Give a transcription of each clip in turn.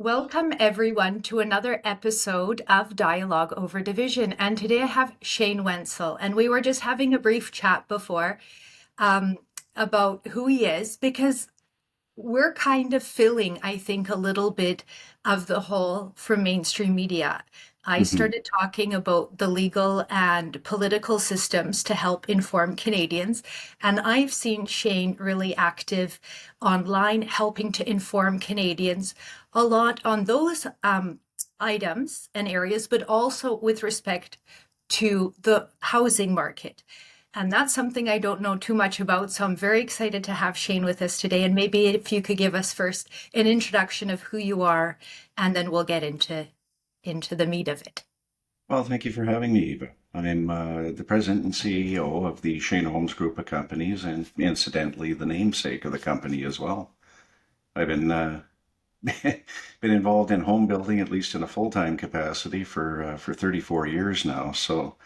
Welcome, everyone, to another episode of Dialogue Over Division. And today I have Shane Wenzel, and we were just having a brief chat before um, about who he is, because we're kind of filling, I think, a little bit of the hole from mainstream media. I Mhm. started talking about the legal and political systems to help inform Canadians, and I've seen Shane really active online, helping to inform Canadians a lot on those items and areas, but also with respect to the housing market. And that's something I don't know too much about. So I'm very excited to have Shane with us today. And maybe if you could give us first an introduction of who you are, and then we'll get into the meat of it. Well, thank you for having me, Eva. I'm the president and CEO of the Shane Holmes Group of Companies, and incidentally, the namesake of the company as well. I've been been involved in home building, at least in a full-time capacity, for 34 years now. So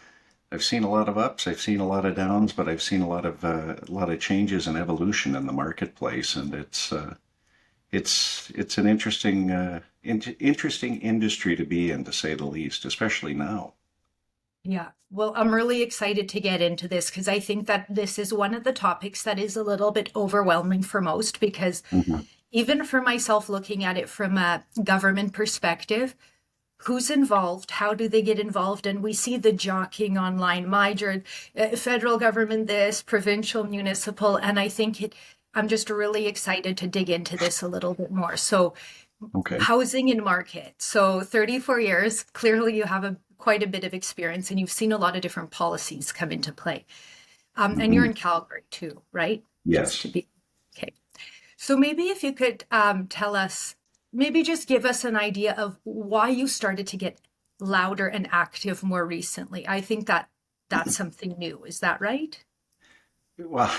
I've seen a lot of ups, I've seen a lot of downs, but I've seen a lot of changes and evolution in the marketplace, and it's an interesting industry to be in, to say the least, especially now. Yeah. Well, I'm really excited to get into this because I think that this is one of the topics that is a little bit overwhelming for most because Mhm. even for myself looking at it from a government perspective, who's involved, how do they get involved, and we see the jockeying online, federal government this, provincial, municipal, and I'm just really excited to dig into this a little bit more. So Okay. housing and market, so 34 years, clearly you have quite a bit of experience and you've seen a lot of different policies come into play. And you're Mhm. in Calgary too, right? Just to Yes. be okay. So maybe if you could tell us, maybe just give us an idea of why you started to get louder and active more recently. I think that that's something new. Is that right? Well,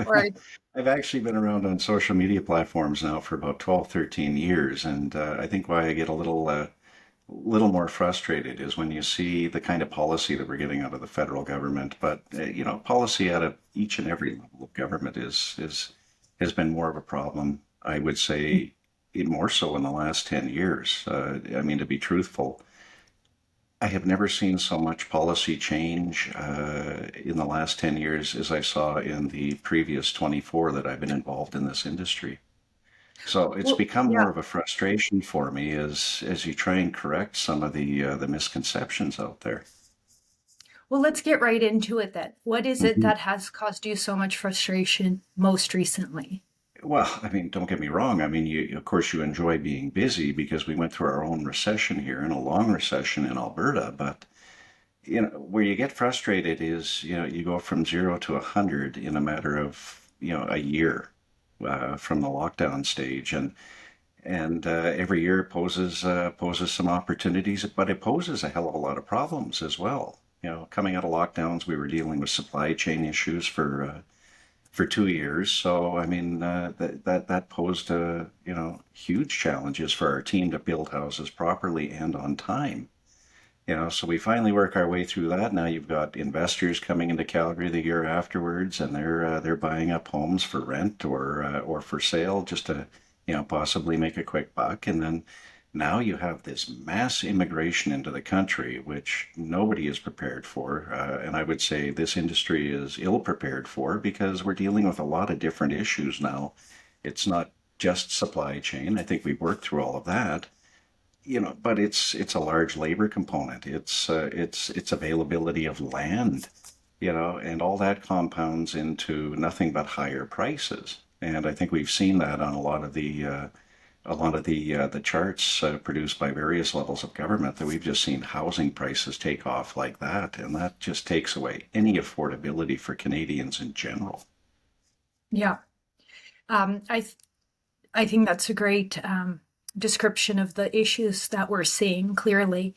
Or I've actually been around on social media platforms now for about 12, 13 years, and I think why I get a little more frustrated is when you see the kind of policy that we're getting out of the federal government. But policy out of each and every level of government is has been more of a problem. I would say more so in the last 10 years. I mean, to be truthful, I have never seen so much policy change in the last 10 years as I saw in the previous 24 that I've been involved in this industry. So it's well, become more yeah. of a frustration for me as you try and correct some of the misconceptions out there. Well, let's get right into it then. What is it Mhm. that has caused you so much frustration most recently? Well, I mean, don't get me wrong. I mean, of course, you enjoy being busy because we went through our own recession here and a long recession in Alberta. But where you get frustrated is, you go from 0 to 100 in a matter of, a year from the lockdown stage, and every year poses some opportunities, but it poses a hell of a lot of problems as well. Coming out of lockdowns, we were dealing with supply chain issues for 2 years. So I mean, that posed huge challenges for our team to build houses properly and on time. So we finally work our way through that. Now you've got investors coming into Calgary the year afterwards, and they're buying up homes for rent or for sale just to possibly make a quick buck. And then now you have this mass immigration into the country, which nobody is prepared for, and I would say this industry is ill prepared for because we're dealing with a lot of different issues now. It's not just supply chain. I think we've worked through all of that, but it's a large labor component. It's availability of land, and all that compounds into nothing but higher prices. And I think we've seen that on a lot of the charts produced by various levels of government, that we've just seen housing prices take off like that, and that just takes away any affordability for Canadians in general. Yeah. Um, I th- I think that's a great description of the issues that we're seeing clearly.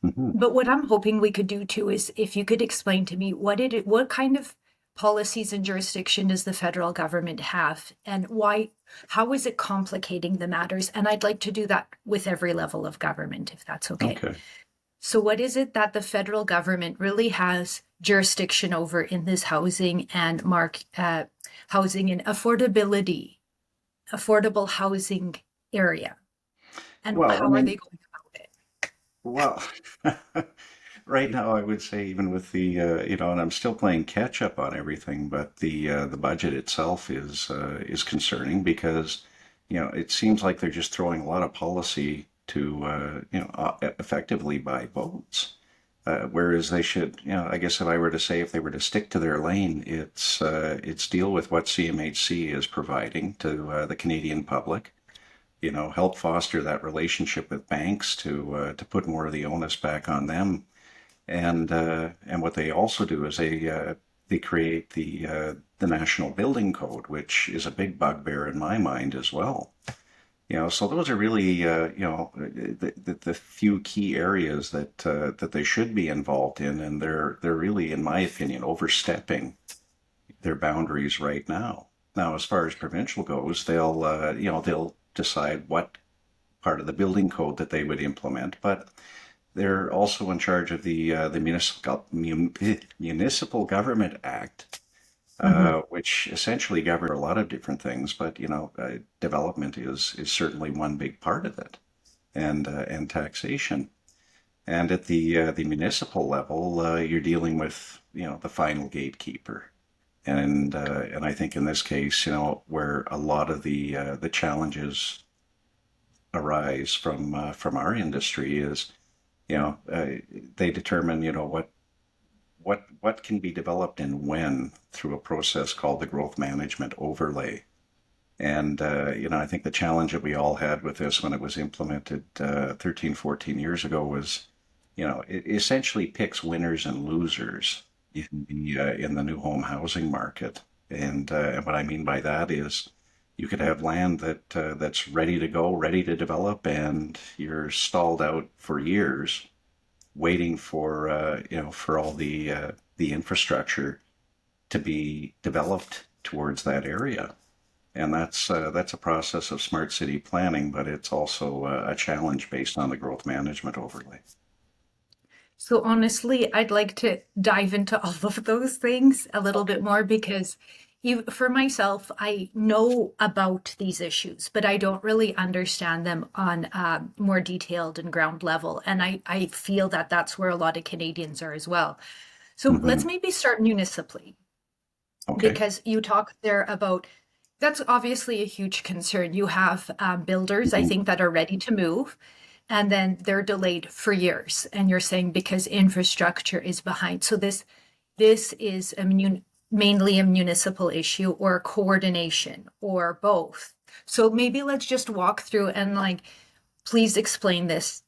Hmm. But what I'm hoping we could do too is if you could explain to me what kind of policies and jurisdiction does the federal government have and how is it complicating the matters? And I'd like to do that with every level of government, if that's okay. Okay. So what is it that the federal government really has jurisdiction over in this housing and affordable housing area? And Well, I how are they mean, going about it? well, right now I would say even with the and I'm still playing catch up on everything, but the budget itself is concerning because it seems like they're just throwing a lot of policy to effectively buy votes. Whereas they should, I guess if I were to say if they were to stick to their lane, it's deal with what CMHC is providing to the Canadian public. Help foster that relationship with banks to put more of the onus back on them. And what they also do is they create the National Building Code, which is a big bugbear in my mind as well. So those are really the few key areas that they should be involved in, and they're really, in my opinion, overstepping their boundaries right now. Now, as far as provincial goes, they'll decide what part of the building code that they would implement, but they're also in charge of the Municipal Government Act, Hmm. which essentially governs a lot of different things. But development is certainly one big part of it, and taxation. And at the municipal level, you're dealing with the final gatekeeper. And I think in this case, where a lot of the challenges arise from our industry is, they determine, what can be developed and when through a process called the growth management overlay. And, I think the challenge that we all had with this when it was implemented 13, 14 years ago was, it essentially picks winners and losers in the new home housing market. And what I mean by that is you could have land that's ready to go, ready to develop, and you're stalled out for years waiting for all the infrastructure to be developed towards that area. And that's a process of smart city planning, but it's also a challenge based on the growth management overlay. So honestly, I'd like to dive into all of those things a little bit Okay. more because for myself, I know about these issues, but I don't really understand them on more detailed and ground level. And I feel that that's where a lot of Canadians are as well. So let's Hmm. maybe start municipally Okay. because you talk there about that's obviously a huge concern. You have builders, I Hmm. think, that are ready to move, and then they're delayed for years. And you're saying because infrastructure is behind. So this is mainly a municipal issue or coordination or both. So maybe let's just walk through and like, please explain this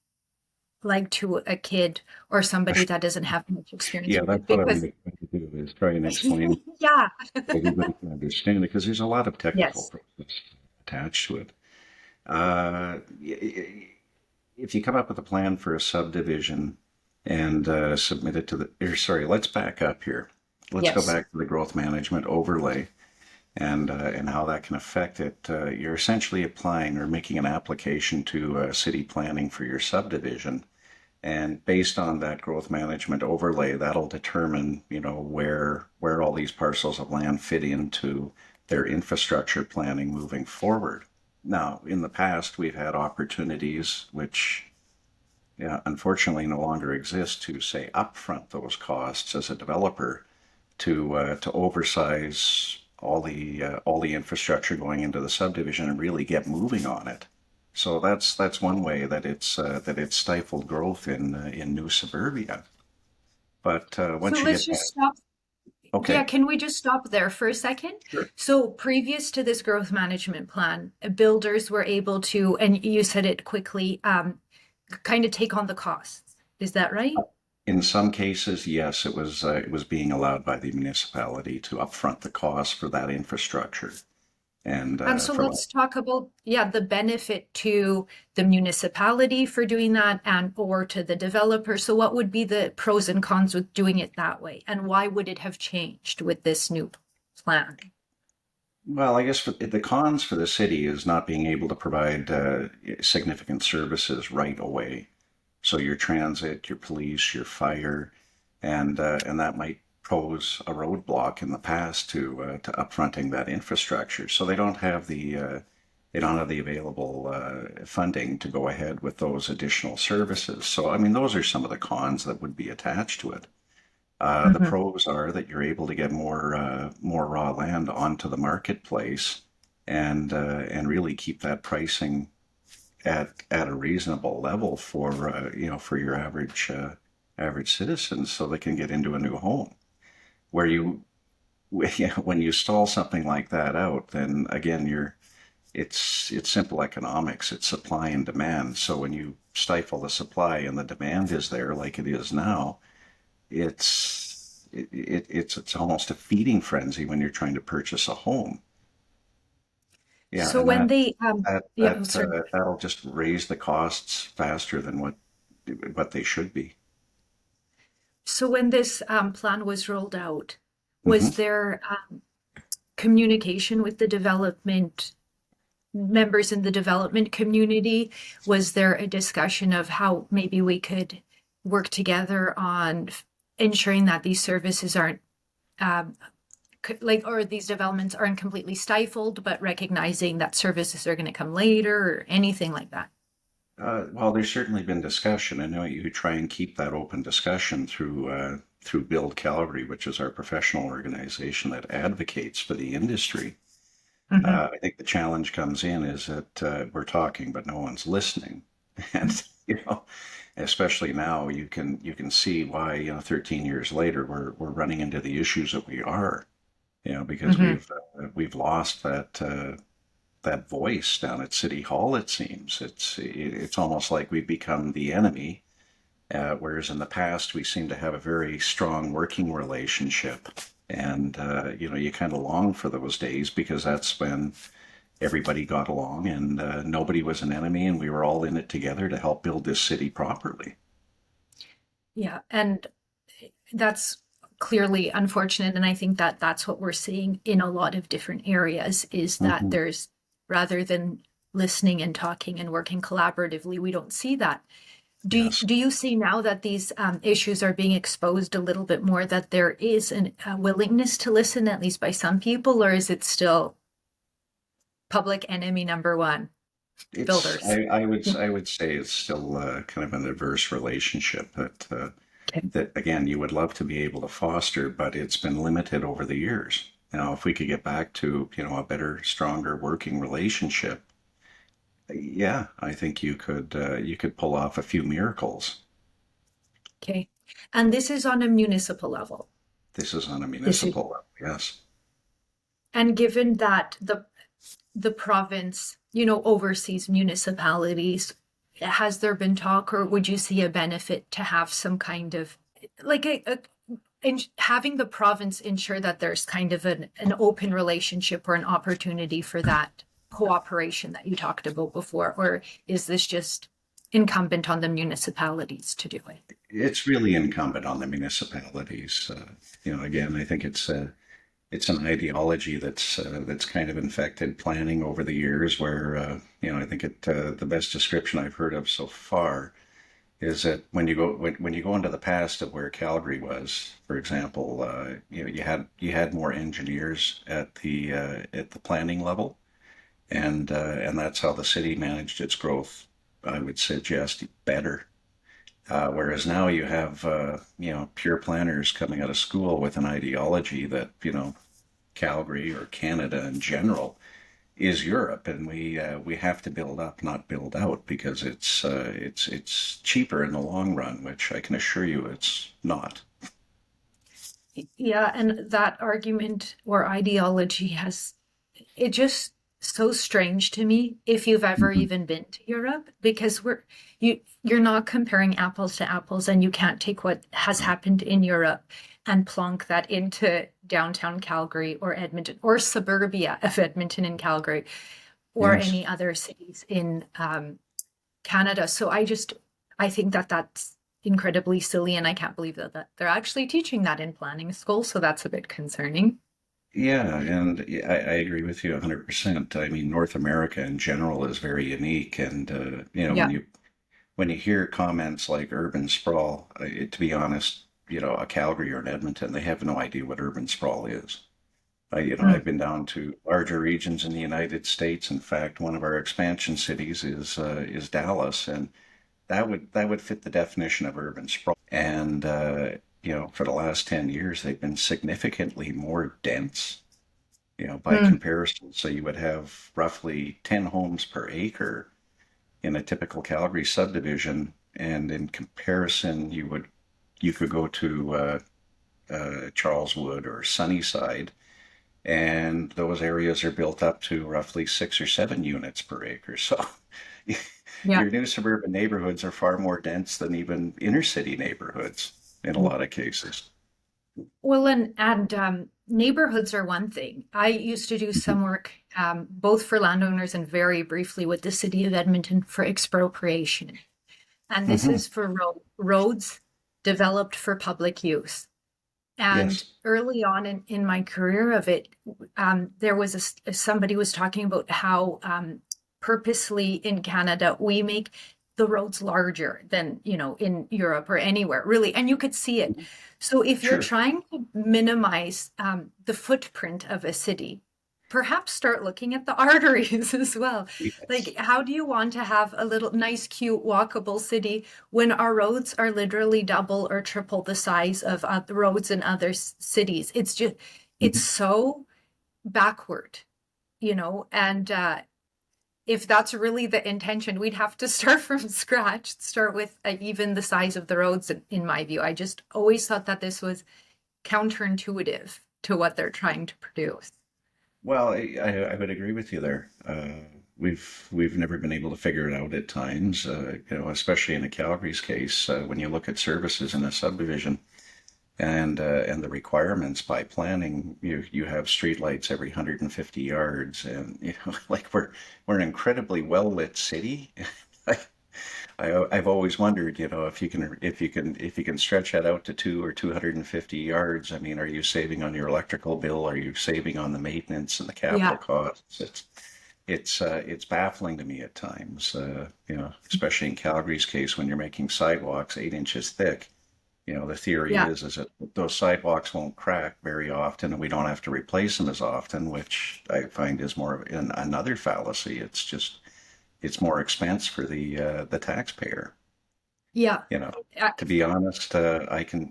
like to a kid or somebody that doesn't have much experience Yeah, with that's it what I'm because going to do is try and explain yeah. so everybody can understand it because there's a lot of technical Yes. process attached to it. Uh, if you come up with a plan for a subdivision and submit it to sorry, let's back up here. Let's go Yes. back to the growth management overlay and how that can affect it. You're essentially applying or making an application to city planning for your subdivision. And based on that growth management overlay, that'll determine, where all these parcels of land fit into their infrastructure planning moving forward. Now, in the past, we've had opportunities which, yeah, unfortunately no longer exist to say upfront those costs as a developer to oversize all the infrastructure going into the subdivision and really get moving on it. So that's one way that it's stifled growth in new suburbia. But So once you let's get just that, stop. Yeah, okay, can we just stop there for a second? sure. So previous to this growth management plan, builders were able to, and you said it quickly, kind of take on the costs. Is that right? In some cases, yes, it was being allowed by the municipality to upfront the cost for that infrastructure, and And so from a let's talk about, yeah, the benefit to the municipality for doing that and or to the developer. So what would be the pros and cons with doing it that way? And why would it have changed with this new plan? well, I guess the cons for the city is not being able to provide significant services right away. So your transit, your police, your fire, and that might pose a roadblock in the past to upfronting that infrastructure. So they don't have they don't have the available funding to go ahead with those additional services. So, I mean, those are some of the cons that would be attached to it. The Hmm. pros are that you're able to get more raw land onto the marketplace and really keep that pricing at a reasonable level for for your average citizens, so they can get into a new home. Where you when you stall something like that out, then again it's simple economics. It's supply and demand. So when you stifle the supply and the demand is there like it is now, it's almost a feeding frenzy when you're trying to purchase a home. Yeah, So and when they, yeah, oh, sorry. that'll just raise the costs faster than what they should be. So when this plan was rolled out, Hmm. was there communication with the development members in the development community? Was there a discussion of how maybe we could work together on ensuring that these services aren't um, or these developments aren't completely stifled, but recognizing that services are going to come later or anything like that? Well, there's certainly been discussion. I know you try and keep that open discussion through Build Calgary, which is our professional organization that advocates for the industry. Hmm. I think the challenge comes in is that we're talking, but no one's listening, and especially now, you can see why 13 years later we're running into the issues that we are, because Hmm. we've lost that voice down at City Hall. It seems it's almost like we've become the enemy, whereas in the past we seem to have a very strong working relationship. And you kind of long for those days because that's when everybody got along and nobody was an enemy, and we were all in it together to help build this city properly. Yeah, and that's clearly unfortunate. And I think that that's what we're seeing in a lot of different areas is that Hmm. there's, rather than listening and talking and working collaboratively, we don't see that. Yes. Do you see now that these issues are being exposed a little bit more, that there is a willingness to listen, at least by some people, or is it still public enemy number one, It's builders? I would say it's still kind of an adverse relationship Okay. that again you would love to be able to foster, but it's been limited over the years. Now, if we could get back to a better, stronger working relationship, yeah, I think you could pull off a few miracles. Okay. And this is on a municipal level. This is on a This is, municipal level, yes. and given that the province, oversees municipalities, has there been talk, or would you see a benefit to have some kind of like having the province ensure that there's kind of an open relationship or an opportunity for that cooperation that you talked about before? Or is this just incumbent on the municipalities to do it? It's really incumbent on the municipalities. Again, I think it's an ideology that's kind of infected planning over the years. Where I think the best description I've heard of so far is that when you go into the past of where Calgary was, for example, you had more engineers at the planning level, and that's how the city managed its growth. I would suggest better. Whereas now you have pure planners coming out of school with an ideology that Calgary or Canada in general is Europe, and we have to build up, not build out, because it's cheaper in the long run, which I can assure you it's not. Yeah, and that argument or ideology has, it just so strange to me if you've ever Mhm. even been to Europe, because you're not comparing apples to apples, and you can't take what has happened in Europe and plonk that into downtown Calgary or Edmonton or suburbia of Edmonton and Calgary or Yes. any other cities in Canada. So I think that that's incredibly silly, and I can't believe that they're actually teaching that in planning school. So that's a bit concerning. Yeah, and yeah, I agree with you 100%. I mean, North America in general is very unique, and Yeah. when you hear comments like urban sprawl, to be honest, a Calgary or an Edmonton, they have no idea what urban sprawl is. I've been down to larger regions in the United States. In fact, one of our expansion cities is Dallas, and that would fit the definition of urban sprawl. And for the last 10 years, they've been significantly more dense. By Mm. comparison, so you would have roughly 10 homes per acre in a typical Calgary subdivision, and in comparison, you could go to Charleswood or Sunnyside, and those areas are built up to roughly 6 or 7 units per acre. So Yeah. your new suburban neighborhoods are far more dense than even inner city neighborhoods in a lot of cases. Well, and neighborhoods are one thing. I used to do some work, both for landowners and very briefly with the city of Edmonton for expropriation. And this Hmm. is for roads developed for public use. And Yes. early on in my career of it, there was somebody was talking about how purposely in Canada we make the roads larger than in Europe or anywhere really, and you could see it. So if you're Sure. trying to minimize the footprint of a city, perhaps start looking at the arteries as well. Yes. Like, how do you want to have a little nice, cute, walkable city when our roads are literally double or triple the size of the roads in other cities? It's Mhm. so backward, and if that's really the intention, we'd have to start from scratch, start with even the size of the roads, in my view. I just always thought that this was counterintuitive to what they're trying to produce. Well, I would agree with you there. We've never been able to figure it out at times. Especially in a Calgary's case, when you look at services in a subdivision and the requirements by planning, you have streetlights every 150 yards, and like we're an incredibly well lit city. I've always wondered, if you can stretch that out to 250 yards. I mean, are you saving on your electrical bill? Are you saving on the maintenance and the capital Yeah, costs? It's baffling to me at times. Especially in Calgary's case, when you're making sidewalks 8 inches thick. The theory yeah, is that those sidewalks won't crack very often, and we don't have to replace them as often, which I find is more of another fallacy. It's more expense for the taxpayer. yeah. You know, Uh, to be honest, I can,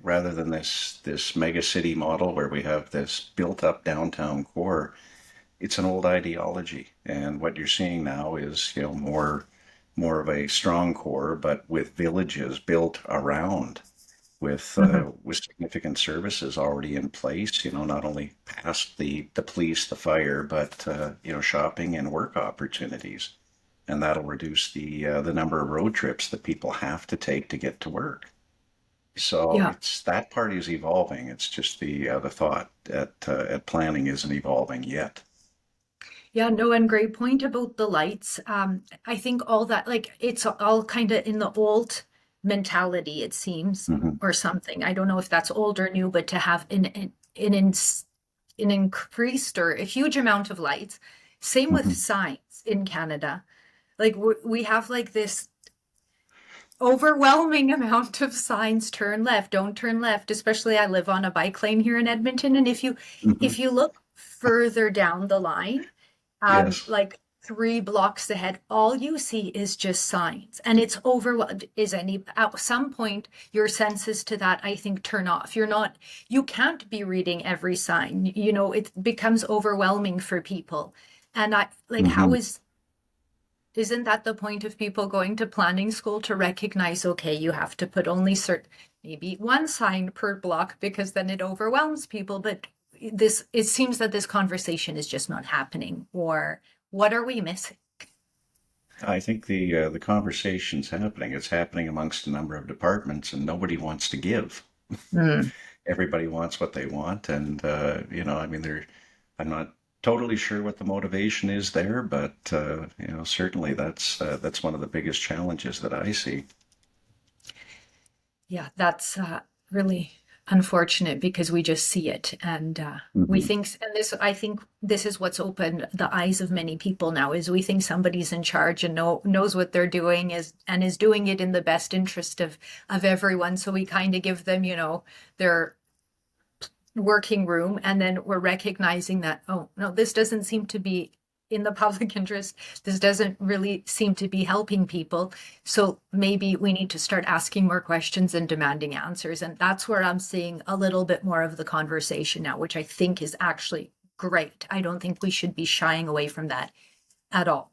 rather than this mega city model where we have this built up downtown core, it's an old ideology, and what you're seeing now is more of a strong core, but with villages built around mhm. with significant services already in place. Not only past the police, the fire, but shopping and work opportunities, and that'll reduce the number of road trips that people have to take to get to work. So Yeah. it's that part is evolving. It's just the thought at planning isn't evolving yet. Yeah, no, and great point about the lights. I think all that, like, it's all kind of in the old mentality, it seems, Hmm. or something. I don't know if that's old or new, but to have an increased or a huge amount of lights. Same with Hmm. signs in Canada. Like, we have like this overwhelming amount of signs: turn left, don't turn left. Especially I live on a bike lane here in Edmonton, and Hmm. if you look further down the line, Yes. like 3 blocks ahead, all you see is just signs, and it's overwhelmed. Is any At some point your senses to that, I think, turn off. You can't be reading every sign. It becomes overwhelming for people. And I like, how Hmm. isn't that the point of people going to planning school, to recognize, okay, you have to put only maybe one sign per block, because then it overwhelms people. But it seems that this conversation is just not happening. Or what are we missing? I think the conversation's happening. It's happening amongst a number of departments, and nobody wants to give. Mm. Everybody wants what they want, and I mean, I'm not totally sure what the motivation is there, but certainly that's one of the biggest challenges that I see. Yeah, that's really unfortunate, because we just see it, and we Hmm. think, and I think this is what's opened the eyes of many people now, is we think somebody's in charge and knows what they're doing, is doing it in the best interest of everyone. So we kind of give them, their working room, and then we're recognizing that, oh no, this doesn't seem to be in the public interest. This doesn't really seem to be helping people. So maybe we need to start asking more questions and demanding answers. And that's where I'm seeing a little bit more of the conversation now, which I think is actually great. I don't think we should be shying away from that at all.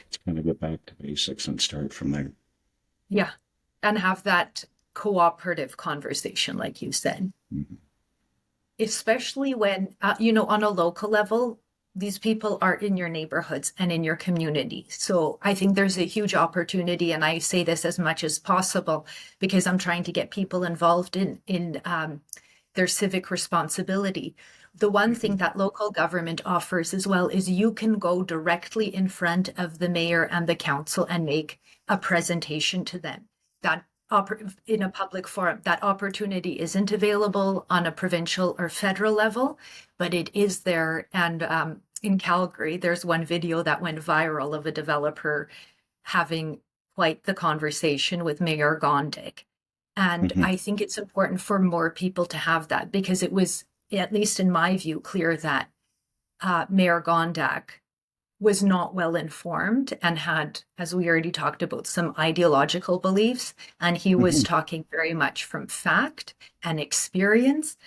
It's kind of get back to basics and start from there. Yeah. And have that cooperative conversation, like you said. Mhm. Especially when, on a local level, these people are in your neighborhoods and in your community. So I think there's a huge opportunity, and I say this as much as possible because I'm trying to get people involved in their civic responsibility. The one thing Mhm. that local government offers as well is you can go directly in front of the mayor and the council and make a presentation to them. That in a public forum, that opportunity isn't available on a provincial or federal level, but it is there. And in Calgary, there's one video that went viral of a developer having quite the conversation with Mayor Gondik. And Mhm. I think it's important for more people to have that because it was, at least in my view, clear that Mayor Gondak was not well informed and had, as we already talked about, some ideological beliefs. And he was Mhm. talking very much from fact and experience.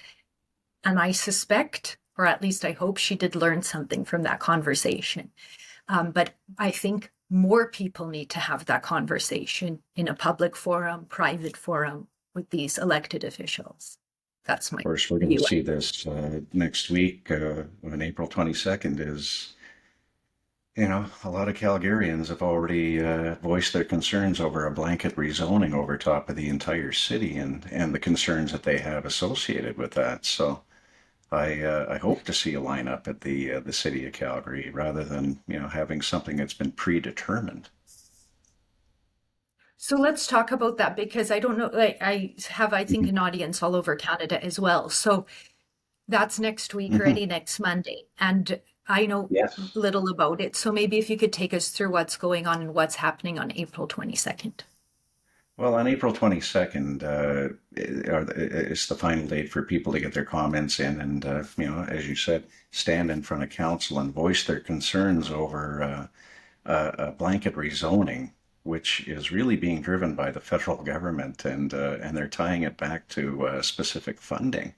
And I suspect, or at least I hope, she did learn something from that conversation. But I think more people need to have that conversation in a public forum, private forum with these elected officials. That's Of my course, we're going to view. see this next week on April 22nd is, a lot of Calgarians have already voiced their concerns over a blanket rezoning over top of the entire city and the concerns that they have associated with that. So I hope to see a lineup at the city of Calgary rather than, having something that's been predetermined. So let's talk about that because I don't know, like I have, I think, Mhm. an audience all over Canada as well. So that's next week or Mhm. any next Monday. And I know Yes. little about it. So maybe if you could take us through what's going on and what's happening on April 22nd. Well, on April 22nd is the final date for people to get their comments in and, as you said, stand in front of council and voice their concerns over a blanket rezoning, which is really being driven by the federal government, and they're tying it back to specific funding.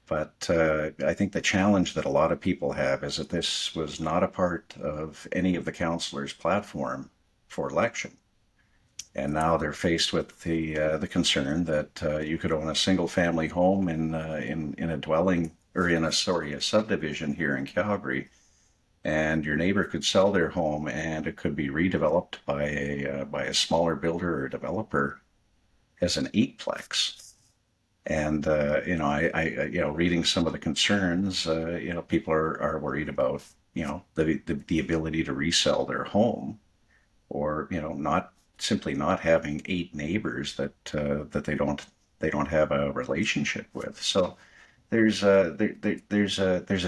But I think the challenge that a lot of people have is that this was not a part of any of the councillors' platform for election. And now they're faced with the concern that you could own a single family home in a dwelling or a subdivision here in Calgary, and your neighbor could sell their home and it could be redeveloped by a smaller builder or developer as an eightplex. And reading some of the concerns, people are worried about the ability to resell their home, or not simply not having eight neighbors that they don't have a relationship with. So there's a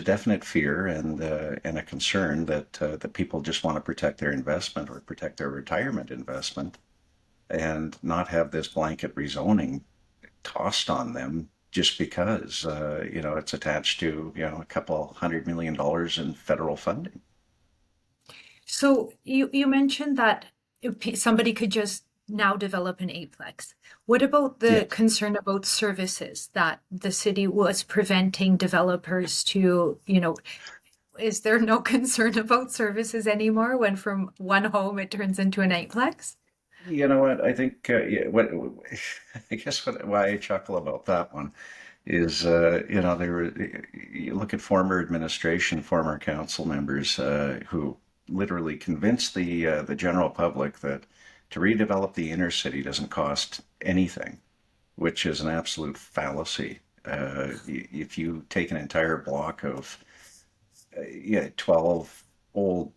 definite fear and a concern that people just want to protect their investment or protect their retirement investment and not have this blanket rezoning tossed on them just because it's attached to a couple $100 million in federal funding. So you mentioned that somebody could just now develop an eightplex. What about the Yes. concern about services that the city was preventing developers to, is there no concern about services anymore when from one home it turns into an eightplex? You know what? I think I guess why I chuckle about that one is you look at former administration, former council members who literally convinced the general public that to redevelop the inner city doesn't cost anything, which is an absolute fallacy. If you take an entire block of 12 old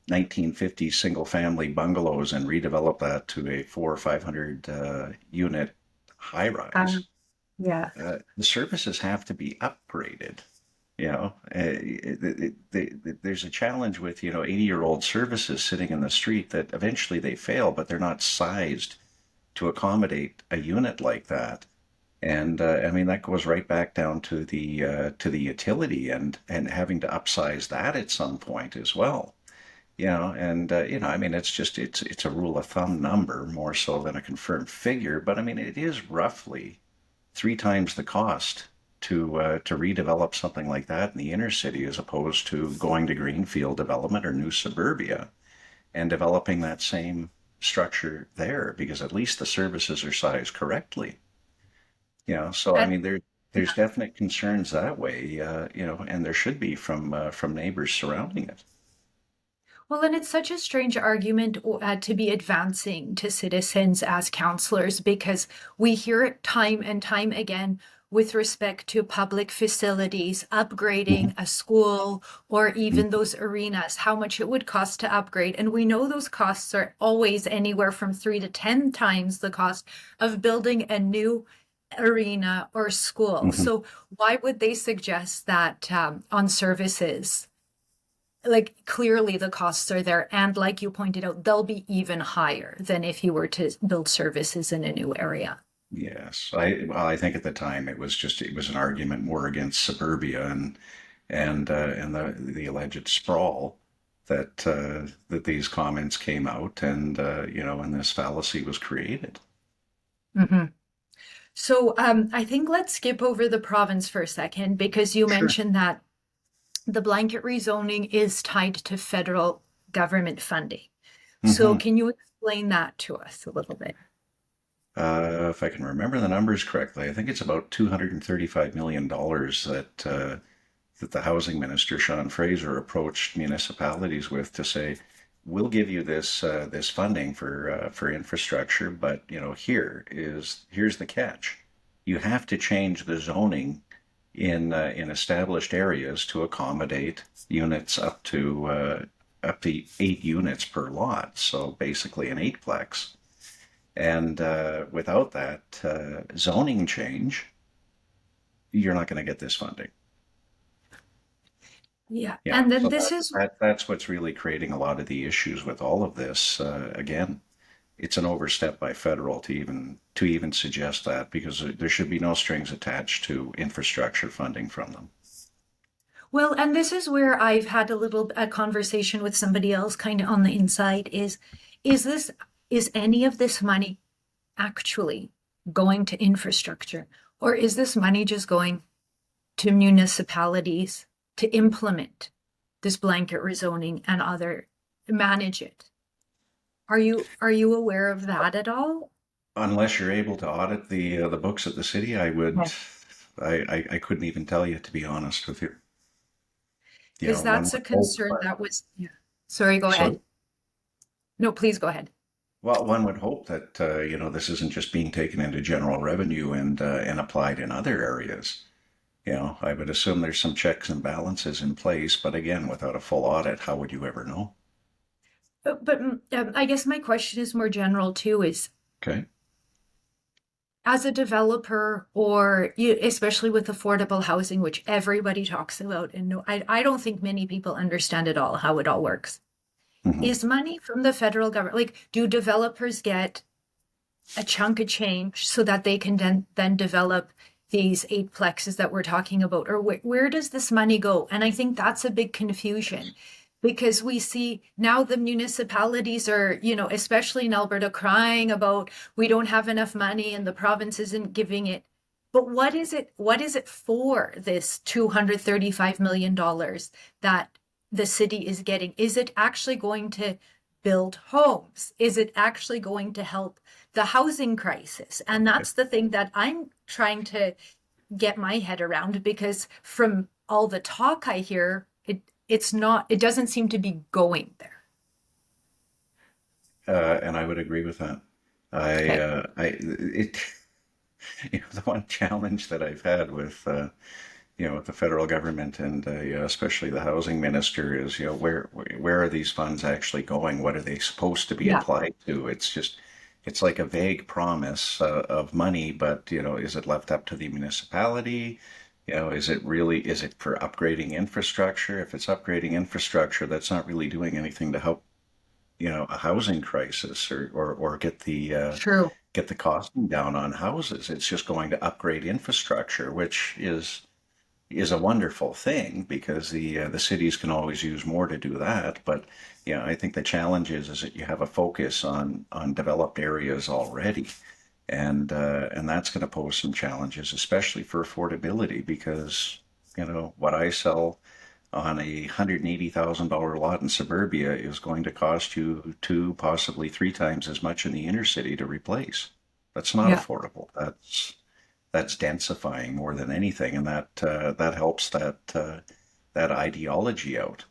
1950s single family bungalows and redevelop that to a 400 or 500 unit high rise, Yeah. the services have to be upgraded. There's a challenge with 80-year-old services sitting in the street that eventually they fail, but they're not sized to accommodate a unit like that. And I mean that goes right back down to the utility and having to upsize that at some point as well. You know, and I mean it's a rule of thumb number more so than a confirmed figure, but I mean it is roughly three times the cost to redevelop something like that in the inner city as opposed to going to greenfield development or new suburbia and developing that same structure there because at least the services are sized correctly. So I And mean there's definite concerns that way, and there should be from neighbors surrounding it. well, and it's such a strange argument to be advancing to citizens as counselors because we hear it time and time again with respect to public facilities, Mhm. upgrading a school, or even Mhm. those arenas, how much it would cost to upgrade. And we know those costs are always anywhere from 3 to 10 times the cost of building a new arena or school. Mhm. So, why would they suggest that on services? Like clearly the costs are there, and like you pointed out, they'll be even higher than if you were to build services in a new area. Yes, I think at the time it was an argument more against suburbia and the alleged sprawl that these comments came out and this fallacy was created. Hmm. So I think let's skip over the province for a second because you Sure. mentioned that the blanket rezoning is tied to federal government funding. So Hmm. can you explain that to us a little bit? If I can remember the numbers correctly, I think it's about $235 million that the housing minister, Sean Fraser, approached municipalities with to say, we'll give you this funding for infrastructure, but here's the catch. You have to change the zoning in established areas to accommodate units up to 8 units per lot. So basically an eightplex. And without that zoning change, you're not going to get this funding. Yeah. Yeah, And then so this is that's what's really creating a lot of the issues with all of this. Again, it's an overstep by federal to even suggest that because there should be no strings attached to infrastructure funding from them. Well, and this is where I've had a conversation with somebody else kind of on the inside is this is any of this money actually going to infrastructure or is this money just going to municipalities to implement this blanket rezoning and other manage it? Are you aware of that at all? Unless you're able to audit the books at the city, I would No. I couldn't even tell you to be honest with you. Because One that's a would hope, concern but that was, yeah. Sorry, go sorry. ahead. No, please go ahead. Well, one would hope that this isn't just being taken into general revenue and applied in other areas. I would assume there's some checks and balances in place, but again, without a full audit, how would you ever know? But I guess my question is more general too, is Okay. as a developer or especially with affordable housing, which everybody talks about, and no, I don't think many people understand at all how it all works. Hmm. Is money from the federal government, like do developers get a chunk of change so that they can then develop these eight plexes that we're talking about, or where does this money go? And I think that's a big confusion because we see now the municipalities are, especially in Alberta, crying about we don't have enough money and the province isn't giving it. But what is it for, this $235 million that the city is getting? Is it actually going to build homes? Is it actually going to help the housing crisis? And that's the thing that I'm trying to get my head around because from all the talk I hear, it doesn't seem to be going there. And I would agree with that. Okay. The one challenge that I've had with the federal government and especially the housing minister is, where are these funds actually going? What are they supposed to be Yeah. applied to? It's like a vague promise of money, but is it left up to the municipality? Is it for upgrading infrastructure? If it's upgrading infrastructure, that's not really doing anything to help. a housing crisis, or True. get the costing down on houses. It's just going to upgrade infrastructure, which is a wonderful thing because the cities can always use more to do that. But I think the challenge is that you have a focus on developed areas already, and that's going to pose some challenges, especially for affordability, because what I sell on a $180,000 lot in suburbia is going to cost you two, possibly three times as much in the inner city to replace. That's not Yeah. affordable. That's densifying more than anything, and that helps that ideology out.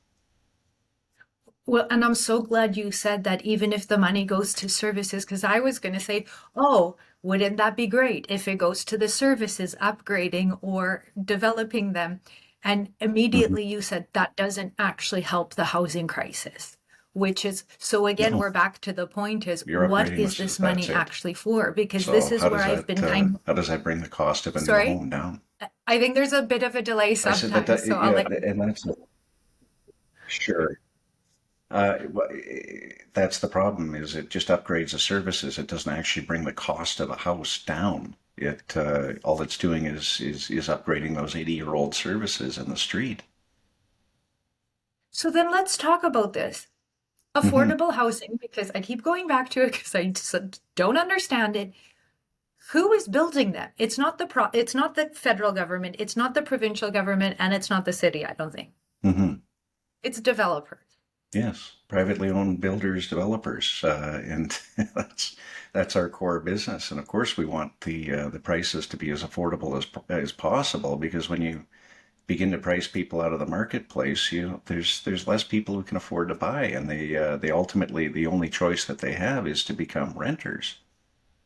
Well, and I'm so glad you said that even if the money goes to services, because I was going to say, oh, wouldn't that be great if it goes to the services, upgrading or developing them? And Mhm. immediately you said that doesn't actually help the housing crisis, which is, so again, No, we're back to the point is, you're what upgrading is this. this That's money it. actually for? Because this So is where I've been kind of, how does that bring the cost of a new sorry, home down? I think there's a bit of a delay I said that, sometimes, so I'll yeah, let you. and that's sure. That's the problem. Is it just upgrades the services? It doesn't actually bring the cost of a house down. It all it's doing is upgrading those 80-year-old services in the street. So then let's talk about this. Hmm. Affordable housing, because I keep going back to it because I just don't understand it. Who is building them? It's not the federal government, it's not the provincial government, and it's not the city, I don't think. Hmm. It's developers. Yes, privately owned builders, developers, and that's our core business. And of course, we want the prices to be as affordable as possible, because when you begin to price people out of the marketplace, there's less people who can afford to buy, and they ultimately, the only choice that they have is to become renters.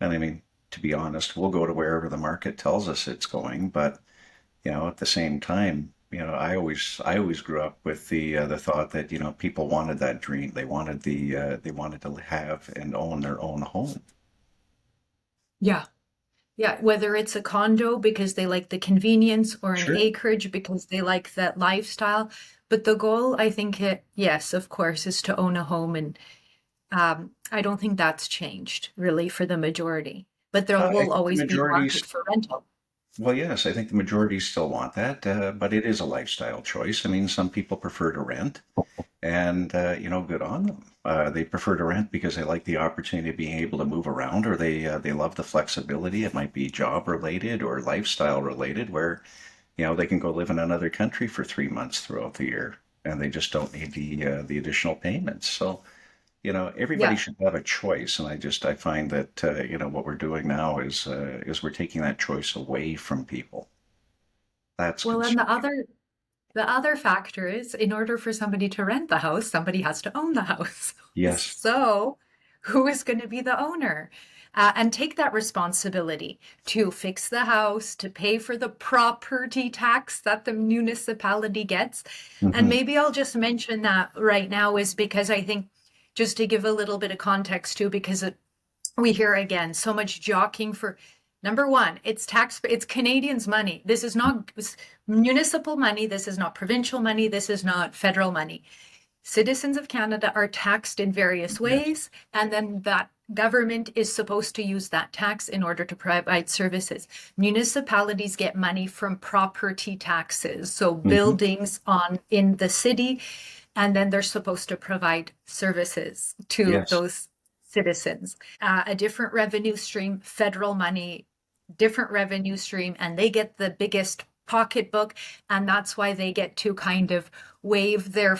And I mean, to be honest, we'll go to wherever the market tells us it's going, but at the same time, I always grew up with the thought that people wanted that dream. They wanted to have and own their own home. Yeah. Yeah. Whether it's a condo because they like the convenience or an Sure. acreage because they like that lifestyle. But the goal, I think yes, of course, is to own a home. And I don't think that's changed really for the majority. But there I will think the always be a majorities market for rental. Well, yes, I think the majority still want that, but it is a lifestyle choice. I mean, some people prefer to rent, and good on them. They prefer to rent because they like the opportunity of being able to move around, or they love the flexibility. It might be job related or lifestyle related, where they can go live in another country for 3 months throughout the year, and they just don't need the additional payments. So everybody Yeah. should have a choice, and I find that what we're doing now is we're taking that choice away from people. That's Well, and concerning. the other factor is in order for somebody to rent the house, somebody has to own the house. Yes. So, who is going to be the owner? And take that responsibility to fix the house, to pay for the property tax that the municipality gets. And Hmm. maybe I'll just mention that right now is because I think just to give a little bit of context too, because we hear again so much jockeying for number one, it's Canadians' money. This is not municipal money. This is not provincial money. This is not federal money. Citizens of Canada are taxed in various Yes. ways, and then that government is supposed to use that tax in order to provide services. Municipalities get money from property taxes, so Hmm. buildings on in the city, and then they're supposed to provide services to Yes. those citizens. A different revenue stream, federal money, different revenue stream, and they get the biggest pocketbook, and that's why they get to kind of wave their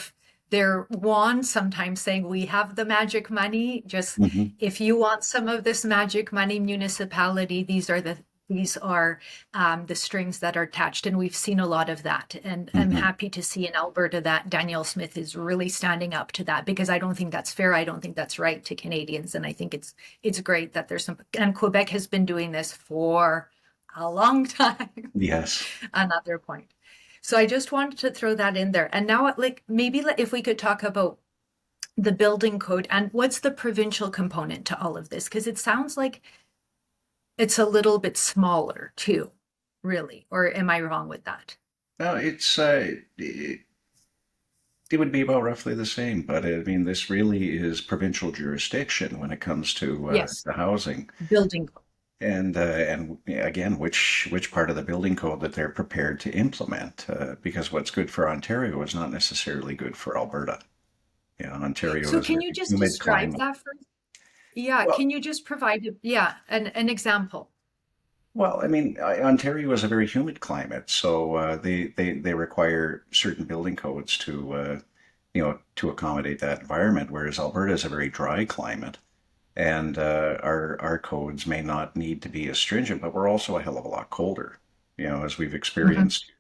wand sometimes saying we have the magic money, just Hmm. if you want some of this magic money, municipality, these are the strings that are attached, and we've seen a lot of that. And I'm Hmm. happy to see in Alberta that Danielle Smith is really standing up to that because I don't think that's fair. I don't think that's right to Canadians, and I think it's great that there's some. And Quebec has been doing this for a long time. Yes. Another point. So I just wanted to throw that in there. And now, like maybe if we could talk about the building code and what's the provincial component to all of this, because it sounds like it's a little bit smaller too, really. Or am I wrong with that? No, It would be about roughly the same, but I mean, this really is provincial jurisdiction when it comes to Yes, the housing, building. and again, which part of the building code that they're prepared to implement, because what's good for Ontario is not necessarily good for Alberta. Yeah, Ontario So is a can you very just humid describe climate. that first? Yeah, Well, can you just provide an example? Well, I mean, Ontario is a very humid climate, so they require certain building codes to accommodate that environment. Whereas Alberta is a very dry climate, and our codes may not need to be as stringent, but we're also a hell of a lot colder. As we've Hmm. experienced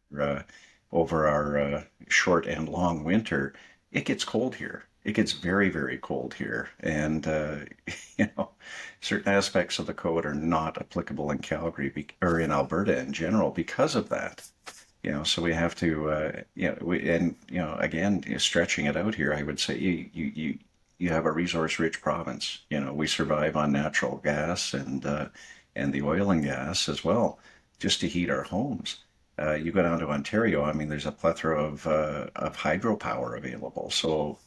over our short and long winter, it gets cold here. It gets very, very cold here, and you know, certain aspects of the code are not applicable in or in Alberta in general because of that. So we have to, again, stretching it out here, I would say you have a resource-rich province. We survive on natural gas and the oil and gas as well, just to heat our homes. You go down to Ontario, I mean, there's a plethora of hydropower available. So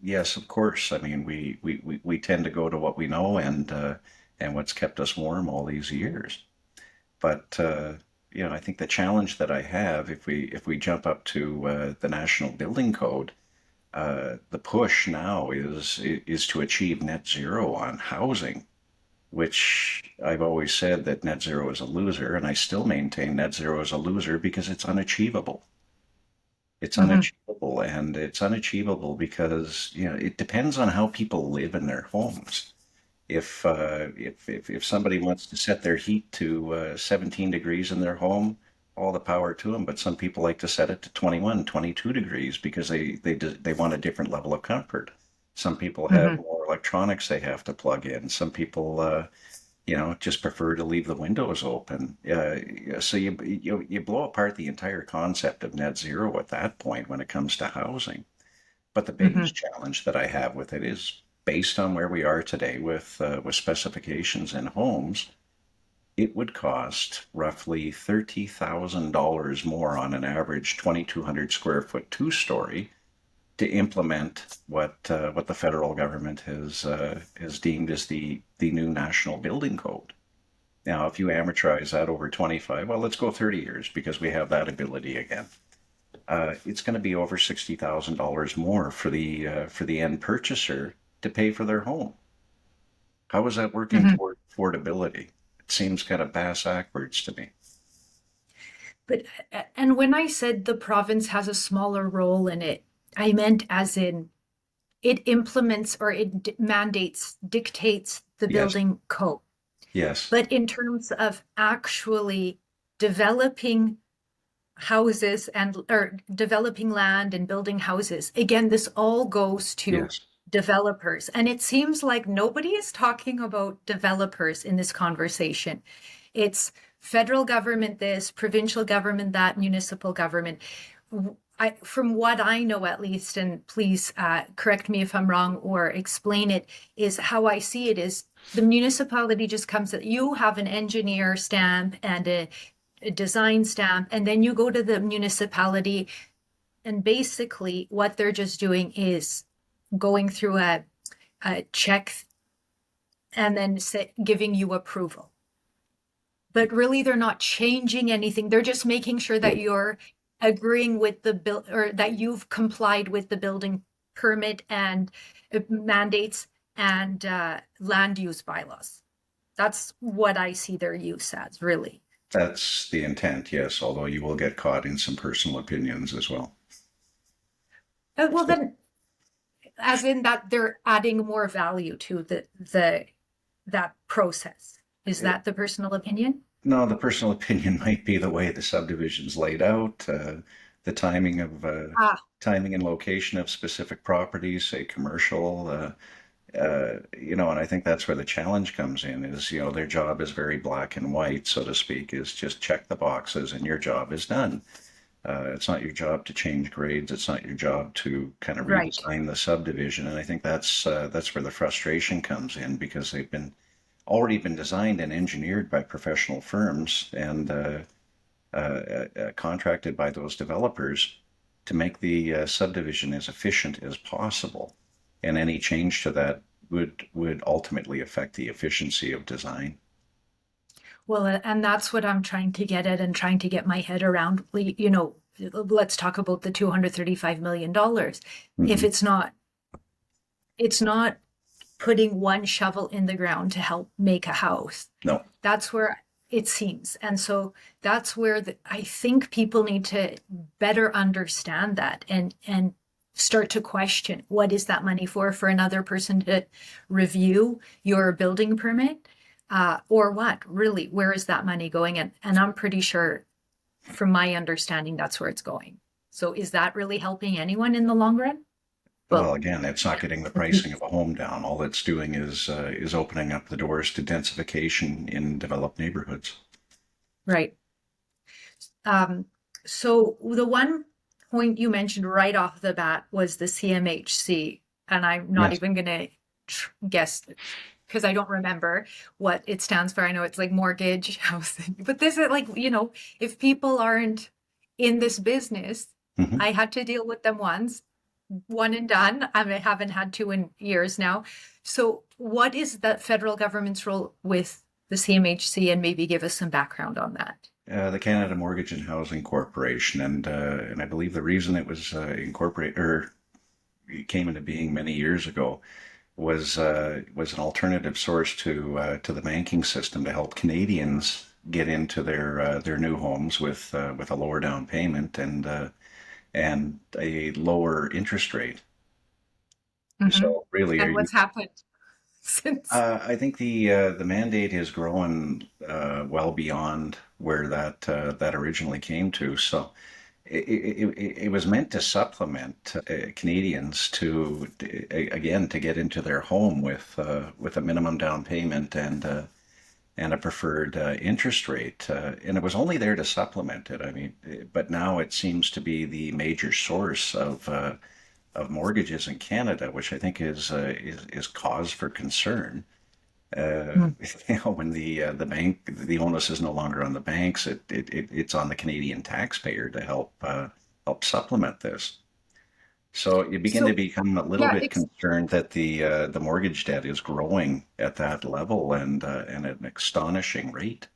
yes, of course. I mean, we tend to go to what we know and what's kept us warm all these years. But I think the challenge that I have, if we jump up to the National Building Code, the push now is to achieve net zero on housing, which I've always said that net zero is a loser, and I still maintain net zero is a loser because it's unachievable. It's Hmm. unachievable, and it's unachievable because it depends on how people live in their homes. If somebody wants to set their heat to 17 degrees in their home, all the power to them. But some people like to set it to 21, 22 degrees because they want a different level of comfort. Some people have Hmm. more electronics they have to plug in. Some people, just prefer to leave the windows open. So you blow apart the entire concept of net zero at that point when it comes to housing. But the Hmm. biggest challenge that I have with it is based on where we are today with specifications in homes. It would cost roughly $30,000 more on an average 2,200 square foot two-story to implement what the federal government has deemed as the new national building code. Now, if you amortize that over 25, well, let's go 30 years because we have that ability again. It's going to be over $60,000 more for the end purchaser to pay for their home. How is that working Hmm. toward affordability? It seems kind of bass backwards to me. But and when I said the province has a smaller role in it, I meant as in it implements or mandates, dictates the Yes, building code. yes, But in terms of actually developing houses and or developing land and building houses, again, this all goes to yes, developers. And it seems like nobody is talking about developers in this conversation. It's federal government this, provincial government that, municipal government. From what I know, at least, and please correct me if I'm wrong or explain it, is how I see it is the municipality just comes, you have an engineer stamp and a design stamp, and then you go to the municipality, and basically what they're just doing is going through a check and then giving you approval. But really, they're not changing anything. They're just making sure that you're agreeing with the bill or that you've complied with the building permit and mandates and land use bylaws. That's what I see their use as, really. that's the intent. Yes, although you will get caught in some personal opinions as well. Well, So, then, as in that they're adding more value to the that process. Is eh, that the personal opinion? no, the personal opinion might be the way the subdivision's laid out, the Ah, timing and location of specific properties, say commercial. And I think that's where the challenge comes in is, their job is very black and white, so to speak, is just check the boxes and your job is done. It's not your job to change grades. It's not your job to kind of right. redesign the subdivision. And I think that's where the frustration comes in because they've been already been designed and engineered by professional firms and contracted by those developers to make the subdivision as efficient as possible, and any change to that would ultimately affect the efficiency of design. Well, and that's what I'm trying to get at and trying to get my head around. You know, let's talk about the $235 million. If Hmm. it's not putting one shovel in the ground to help make a house. No. That's where it seems. And so that's where I think people need to better understand that and start to question, what is that money for another person to review your building permit? Or what? Really, where is that money going? And I'm pretty sure, from my understanding, that's where it's going. So is that really helping anyone in the long run? Well, Well, again, it's not getting the pricing of a home down. All it's doing is opening up the doors to densification in developed neighborhoods. right. Um, so the one point you mentioned right off the bat was the CMHC, and I'm not Yes. even going to guess because I don't remember what it stands for. I know it's like mortgage housing, but this is like, if people aren't in this business, Hmm. I had to deal with them once, one and done. I haven't had to in years now. So what is the federal government's role with the CMHC, and maybe give us some background on that? The Canada Mortgage and Housing Corporation, and I believe the reason it was incorporated or it came into being many years ago was an alternative source to the banking system to help Canadians get into their new homes with a lower down payment and a lower interest rate. Hmm. So really, are And you? what's happened since? I think the mandate has grown well beyond where that originally came to. So it was meant to supplement Canadians to again to get into their home with a minimum down payment and a preferred interest rate, and it was only there to supplement it. I mean, but now it seems to be the major source of mortgages in Canada, which I think is cause for concern. Uh, Mm. when the bank, the onus is no longer on the banks, it's on the Canadian taxpayer to help supplement this. So you begin to So become a little yeah, bit concerned that the mortgage debt is growing at that level and at an astonishing rate.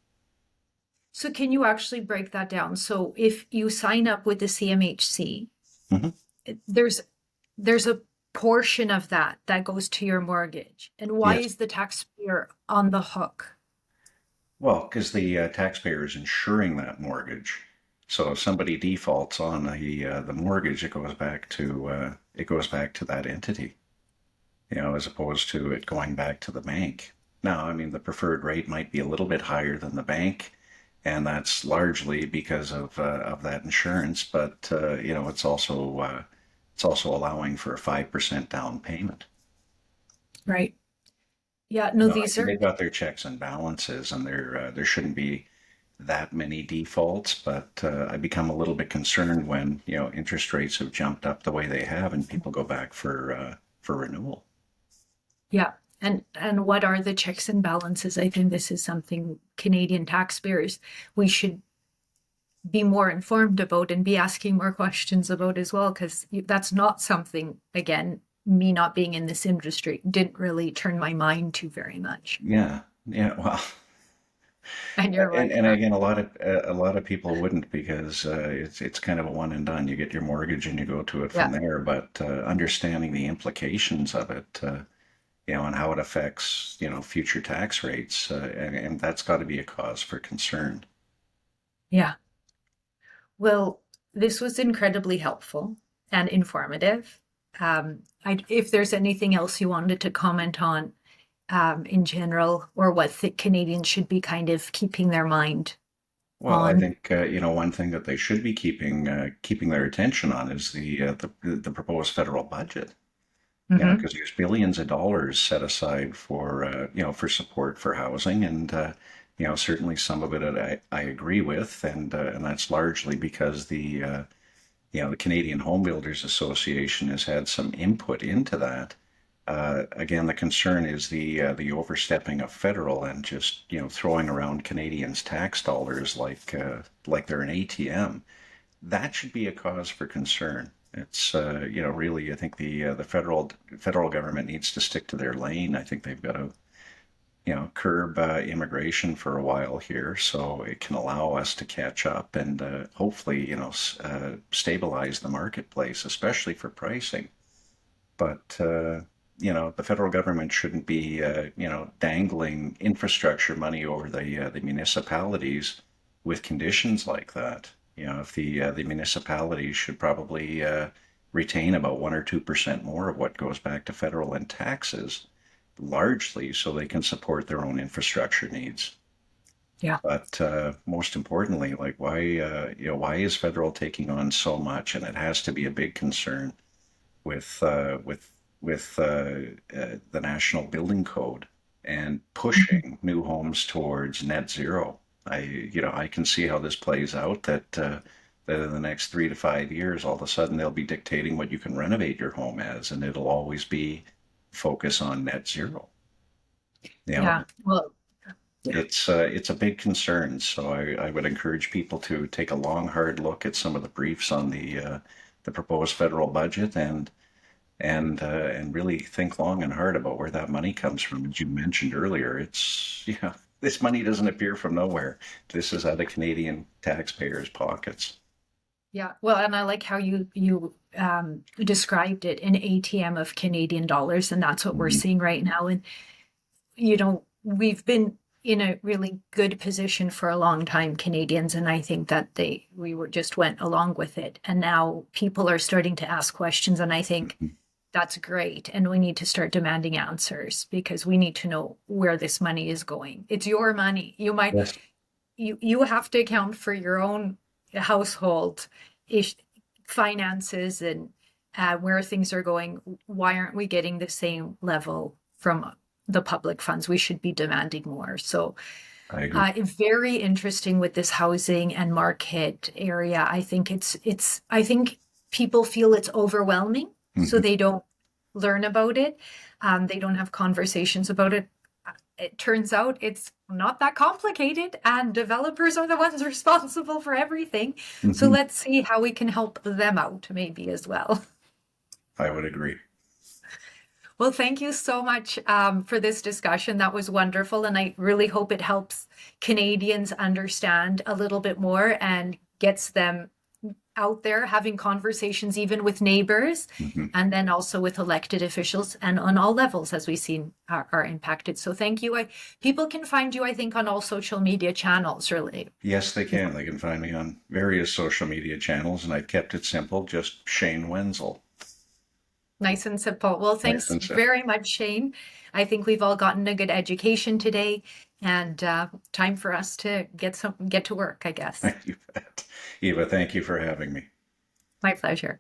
so can you actually break that down? So if you sign up with the CMHC, Hmm. there's there's a portion of that that goes to your mortgage. And why Yes. is the taxpayer on the hook? Well, because the taxpayer is insuring that mortgage. So if somebody defaults on the mortgage, it goes back to that entity, as opposed to it going back to the bank. Now, I mean, the preferred rate might be a little bit higher than the bank, and that's largely because of that insurance. But it's also allowing for a 5% down payment. Right. Yeah, no, No, I these mean are they've got their checks and balances, and there shouldn't be that many defaults. But I become a little bit concerned when interest rates have jumped up the way they have, and people go back for renewal. yeah. And what are the checks and balances? I think this is something Canadian taxpayers we should be more informed about and be asking more questions about as well, because that's not something, again, me not being in this industry didn't really turn my mind to very much. Yeah, yeah. Well, And you're and right. and again, a lot of people wouldn't because it's kind of a one and done. You get your mortgage and you go to it from Yeah. there. But understanding the implications of it, and how it affects future tax rates, and that's got to be a cause for concern. Yeah. Well, this was incredibly helpful and informative. If there's anything else you wanted to comment on in general, or what Canadians should be kind of keeping their mind Well, I on. think one thing that they should be keeping their attention on is the proposed federal budget. Hmm. Because there's billions of dollars set aside for support for housing, and certainly some of it I agree with, and that's largely because the Canadian Home Builders Association has had some input into that. Again, the concern is the overstepping of federal and just throwing around Canadians' tax dollars like they're an ATM. that should be a cause for concern. It's really, I think the federal government needs to stick to their lane. I think they've got to curb immigration for a while here, so it can allow us to catch up and hopefully stabilize the marketplace, especially for pricing. But the federal government shouldn't be dangling infrastructure money over the municipalities with conditions like that. If the municipalities should probably retain about 1 or 2% more of what goes back to federal in taxes, largely so they can support their own infrastructure needs. Yeah. But most importantly, like why is federal taking on so much? And it has to be a big concern with the National Building Code and pushing new homes towards net zero. I can see how this plays out. That in the next 3 to 5 years, all of a sudden they'll be dictating what you can renovate your home as, and it'll always be focus on net zero. Yeah. Well, yeah. It's a big concern. So I would encourage people to take a long, hard look at some of the briefs on the proposed federal budget and really think long and hard about where that money comes from. As you mentioned earlier, this money doesn't appear from nowhere. This is out of Canadian taxpayers' pockets. Yeah. Well, and I like how you described it, an ATM of Canadian dollars, and that's what we're seeing right now. And we've been in a really good position for a long time, Canadians, and I think that just went along with it. And now people are starting to ask questions, and I think that's great. And we need to start demanding answers because we need to know where this money is going. It's your money. Yes. You have to account for your own household finances and where things are going. Why aren't we getting the same level from the public funds? We should be demanding more. So I agree. very interesting with this housing and market area. I think I think people feel it's overwhelming, so they don't learn about it. They don't have conversations about it. It turns out it's not that complicated, and developers are the ones responsible for everything. So let's see how we can help them out maybe as well. I would agree. Well, thank you so much for this discussion. That was wonderful. And I really hope it helps Canadians understand a little bit more and gets them out there having conversations, even with neighbors, and then also with elected officials and on all levels, as we've seen are impacted. So thank you. People can find you, I think, on all social media channels, really. Yes, they can. They can find me on various social media channels, and I've kept it simple, just Shane Wenzel. Nice and simple. Well, thanks Nice and simple. very much, Shane. I think we've all gotten a good education today, and time for us to get to work, I guess. You bet. Eva, thank you for having me. My pleasure.